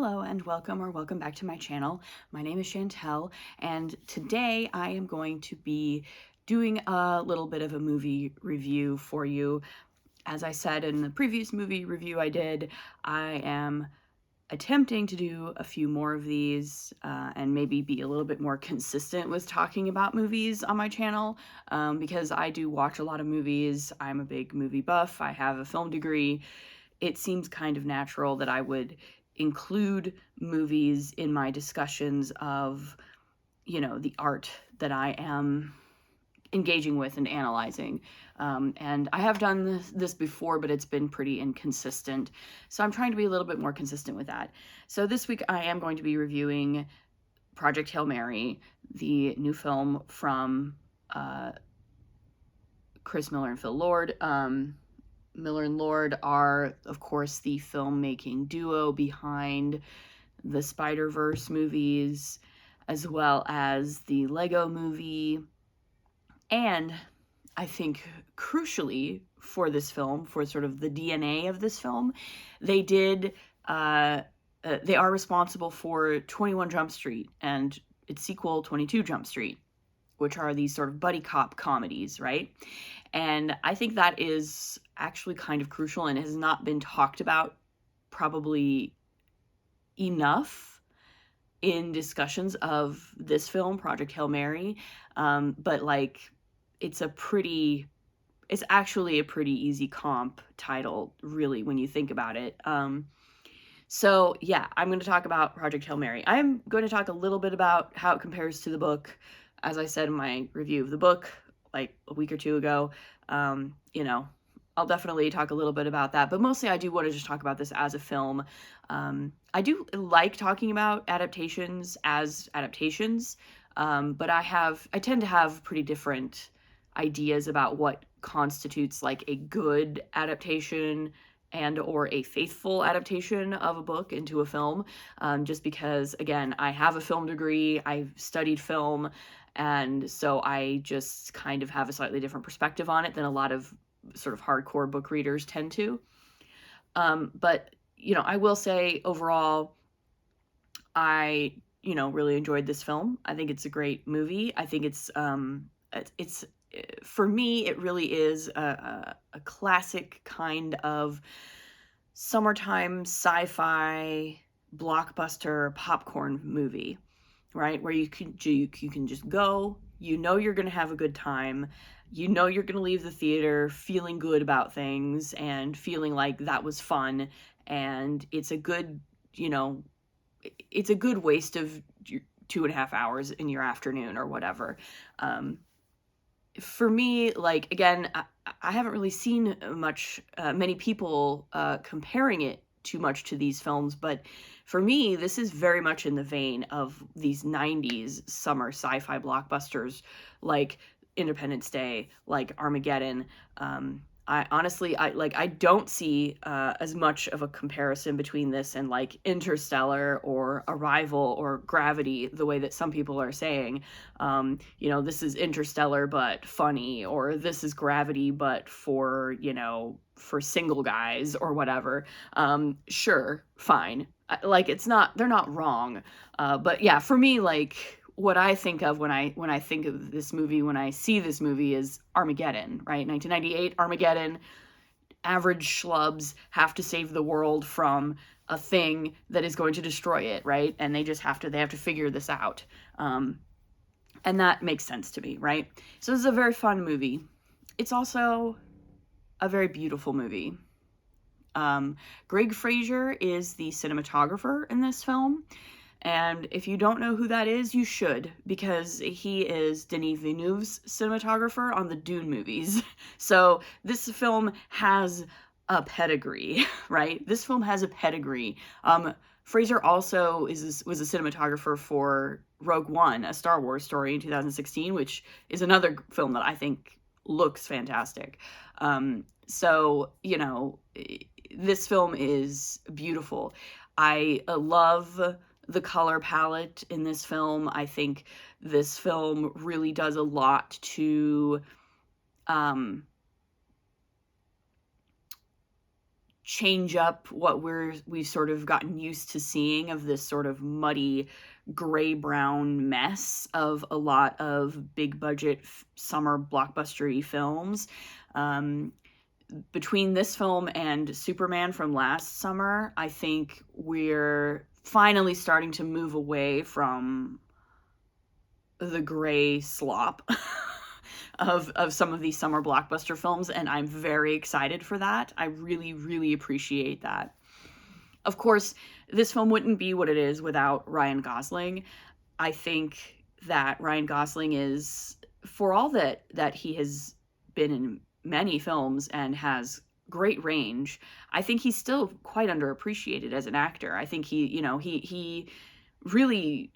Hello and welcome back to my channel. My name is Chantel, and today I am going to be doing a little bit of a movie review for you. As I said in the previous movie review I did, I am attempting to do a few more of these and maybe be a little bit more consistent with talking about movies on my channel because I do watch a lot of movies. I'm a big movie buff. I have a film degree. It seems kind of natural that I would include movies in my discussions of, the art that I am engaging with and analyzing. And I have done this before, but it's been pretty inconsistent. So I'm trying to be a little bit more consistent with that. So this week I am going to be reviewing Project Hail Mary, the new film from Chris Miller and Phil Lord. Miller and Lord are, of course, the filmmaking duo behind the Spider-Verse movies, as well as the Lego movie. And I think crucially for this film, for sort of the DNA of this film, they are responsible for 21 Jump Street and its sequel, 22 Jump Street, which are these sort of buddy cop comedies, right? And I think that is actually kind of crucial and has not been talked about probably enough in discussions of this film, Project Hail Mary. But like, it's actually a pretty easy comp title, really, when you think about it. So yeah, I'm going to talk about Project Hail Mary. I'm going to talk a little bit about how it compares to the book. As I said in my review of the book, like a week or two ago, I'll definitely talk a little bit about that, but mostly I do want to just talk about this as a film. I do like talking about adaptations as adaptations, but I tend to have pretty different ideas about what constitutes like a good adaptation and or a faithful adaptation of a book into a film, just because, again, I have a film degree, I've studied film, and so I just kind of have a slightly different perspective on it than a lot of sort of hardcore book readers tend to. But, I will say overall, I, really enjoyed this film. I think it's a great movie. I think it's for me, it really is a classic kind of summertime sci-fi blockbuster popcorn movie, right? Where you can just go, you're going to have a good time. You're going to leave the theater feeling good about things and feeling like that was fun, and it's a good, it's a good waste of 2.5 hours in your afternoon or whatever. For me, like, again, I haven't really seen many people comparing it too much to these films, but for me, this is very much in the vein of these 90s summer sci-fi blockbusters like Independence Day, like Armageddon. I don't see as much of a comparison between this and like Interstellar or Arrival or Gravity, the way that some people are saying. This is Interstellar but funny, or this is Gravity but for single guys or whatever. Sure, fine. Like, they're not wrong. But yeah, for me, like, what I think of when I think of this movie, when I see this movie, is Armageddon, right? 1998 Armageddon. Average schlubs have to save the world from a thing that is going to destroy it, right? And they have to figure this out. And that makes sense to me, right? So this is a very fun movie. It's also a very beautiful movie. Greg Fraser is the cinematographer in this film. And if you don't know who that is, you should, because he is Denis Villeneuve's cinematographer on the Dune movies. So this film has a pedigree, right? This film has a pedigree. Fraser also was a cinematographer for Rogue One, a Star Wars story in 2016, which is another film that I think looks fantastic. So, this film is beautiful. I love the color palette in this film. I think this film really does a lot to change up what we've sort of gotten used to seeing of this sort of muddy gray-brown mess of a lot of big budget summer blockbustery films. Between this film and Superman from last summer, I think we're finally starting to move away from the gray slop of some of these summer blockbuster films, and I'm very excited for that. I really, really appreciate that. Of course, this film wouldn't be what it is without Ryan Gosling. I think that Ryan Gosling is, for all that he has been in many films and has great range, I think he's still quite underappreciated as an actor. I think he really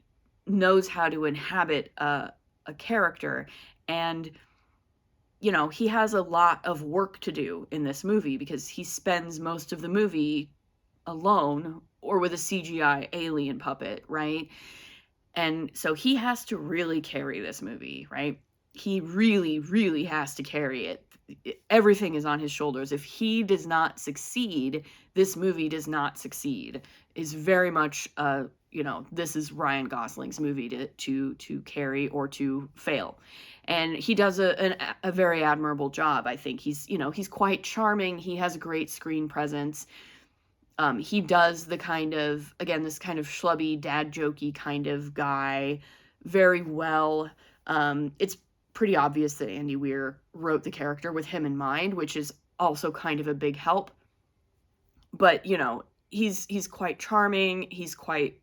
knows how to inhabit a character, and he has a lot of work to do in this movie because he spends most of the movie alone or with a CGI alien puppet, right? And so he has to really carry this movie, right? He really, really has to carry it. Everything is on his shoulders. If he does not succeed, this movie does not succeed. Is very much this is Ryan Gosling's movie to carry or to fail. And he does a very admirable job. I think he's quite charming. He has a great screen presence. He does the kind of, again, this kind of schlubby, dad jokey kind of guy very well. It's pretty obvious that Andy Weir wrote the character with him in mind, which is also kind of a big help. But, he's quite charming. He's quite,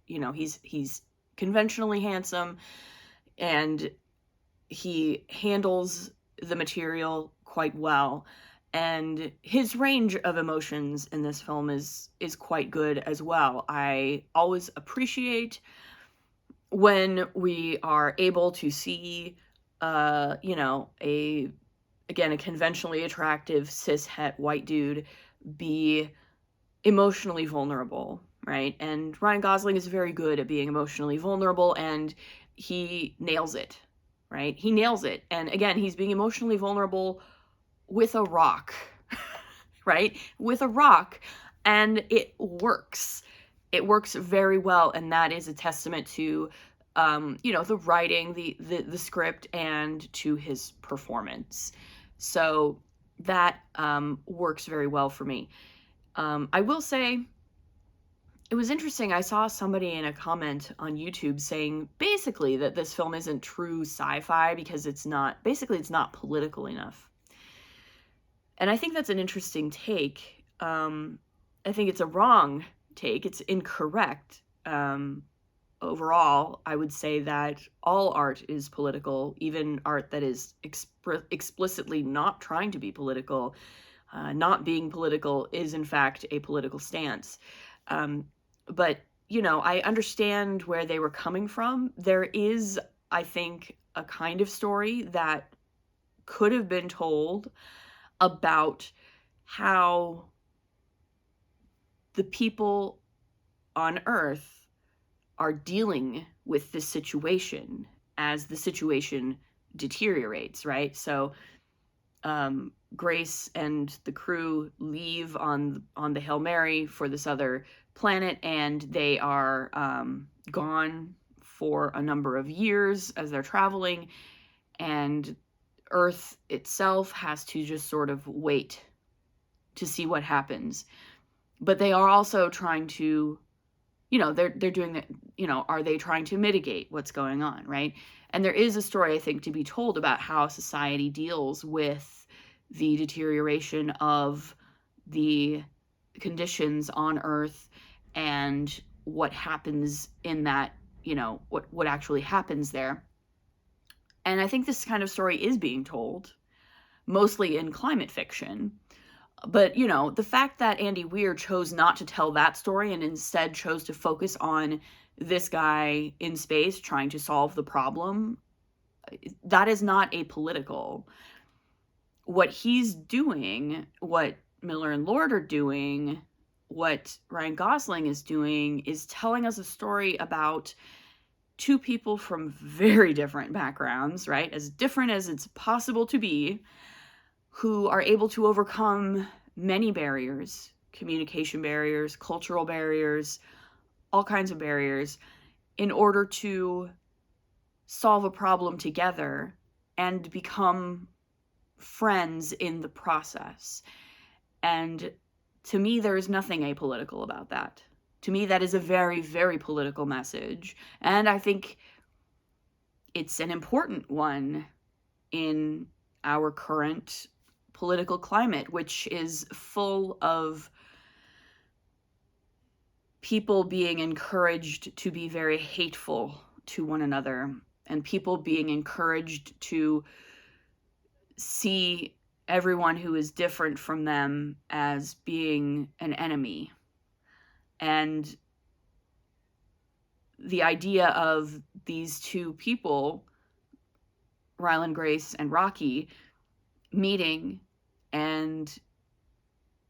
he's conventionally handsome, and he handles the material quite well. And his range of emotions in this film is quite good as well. I always appreciate when we are able to see, a conventionally attractive cis-het white dude be emotionally vulnerable, right? And Ryan Gosling is very good at being emotionally vulnerable, and he nails it, right? He nails it. And again, he's being emotionally vulnerable with a rock, right? With a rock, and it works. It works very well, and that is a testament to, the writing, the script, and to his performance. So that works very well for me. I will say, it was interesting. I saw somebody in a comment on YouTube saying basically that this film isn't true sci-fi because it's not political enough. And I think that's an interesting take. I think it's a wrong take. It's incorrect. Overall, I would say that all art is political, even art that is explicitly not trying to be political. Not being political is, in fact, a political stance. But, I understand where they were coming from. There is, I think, a kind of story that could have been told about how the people on Earth are dealing with this situation as the situation deteriorates, right? So Grace and the crew leave on the Hail Mary for this other planet, and they are gone for a number of years as they're traveling, and Earth itself has to just sort of wait to see what happens. But they are also trying to, they're doing that, are they trying to mitigate what's going on, right? And there is a story, I think, to be told about how society deals with the deterioration of the conditions on Earth and what happens in that, what actually happens there. And I think this kind of story is being told, mostly in climate fiction. But, the fact that Andy Weir chose not to tell that story and instead chose to focus on this guy in space trying to solve the problem, that is not apolitical. What he's doing, what Miller and Lord are doing, what Ryan Gosling is doing, is telling us a story about two people from very different backgrounds, right? As different as it's possible to be, who are able to overcome many barriers, communication barriers, cultural barriers, all kinds of barriers, in order to solve a problem together and become friends in the process. And to me, there is nothing apolitical about that. To me, that is a very, very political message. And I think it's an important one in our current political climate, which is full of people being encouraged to be very hateful to one another, and people being encouraged to see everyone who is different from them as being an enemy. And the idea of these two people, Ryland Grace and Rocky, meeting, and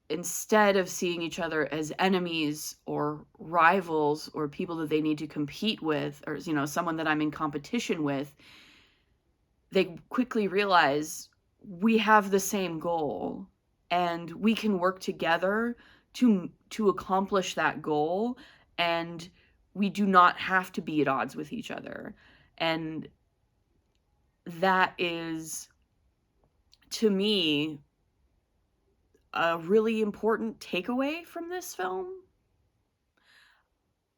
instead of seeing each other as enemies or rivals or people that they need to compete with, or, you know, someone that I'm in competition with, they quickly realize we have the same goal and we can work together to accomplish that goal, and we do not have to be at odds with each other. And that is, to me, a really important takeaway from this film.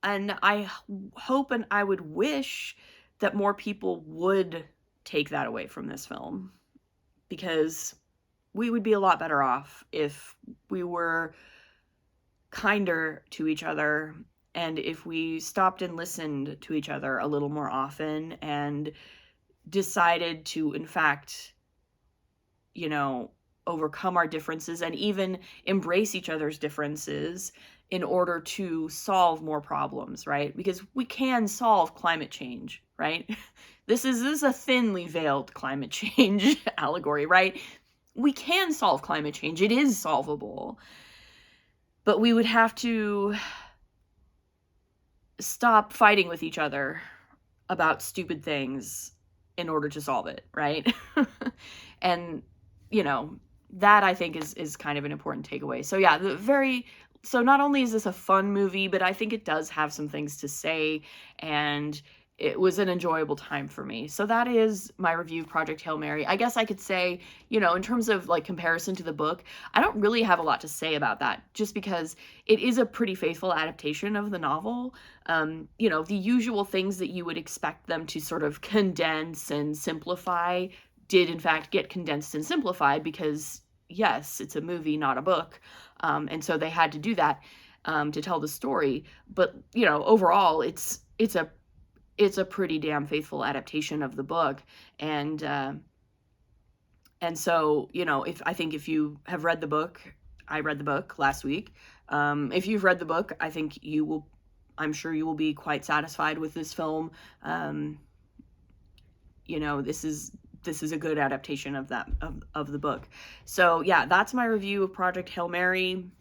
And I hope and I would wish that more people would take that away from this film, because we would be a lot better off if we were kinder to each other, and if we stopped and listened to each other a little more often and decided to, in fact, you know, overcome our differences and even embrace each other's differences in order to solve more problems, right? Because we can solve climate change, right? This is a thinly veiled climate change allegory, right? We can solve climate change. It is solvable. But we would have to stop fighting with each other about stupid things in order to solve it, right? And, you know, that I think is kind of an important takeaway. So yeah, so not only is this a fun movie, but I think it does have some things to say, and it was an enjoyable time for me. So that is my review of Project Hail Mary. I guess I could say, you know, in terms of like comparison to the book, I don't really have a lot to say about that, just because it is a pretty faithful adaptation of the novel. You know, the usual things that you would expect them to sort of condense and simplify did in fact get condensed and simplified, because yes, it's a movie, not a book. And so they had to do that to tell the story. But, you know, overall, it's a pretty damn faithful adaptation of the book. And so, you know, if you have read the book, I read the book last week. If you've read the book, I'm sure you will be quite satisfied with this film. You know, this is a good adaptation of the book. So yeah, that's my review of Project Hail Mary.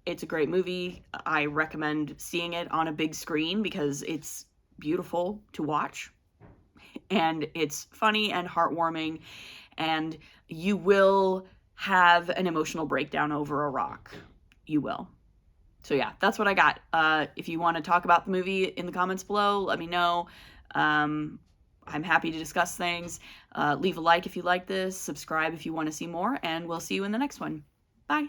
It's a great movie. I recommend seeing it on a big screen because it's beautiful to watch, and it's funny and heartwarming, and you will have an emotional breakdown over a rock. You will. So yeah, that's what I got. If you want to talk about the movie in the comments below, let me know. I'm happy to discuss things. Leave a like if you like this, subscribe if you want to see more, and we'll see you in the next one. Bye.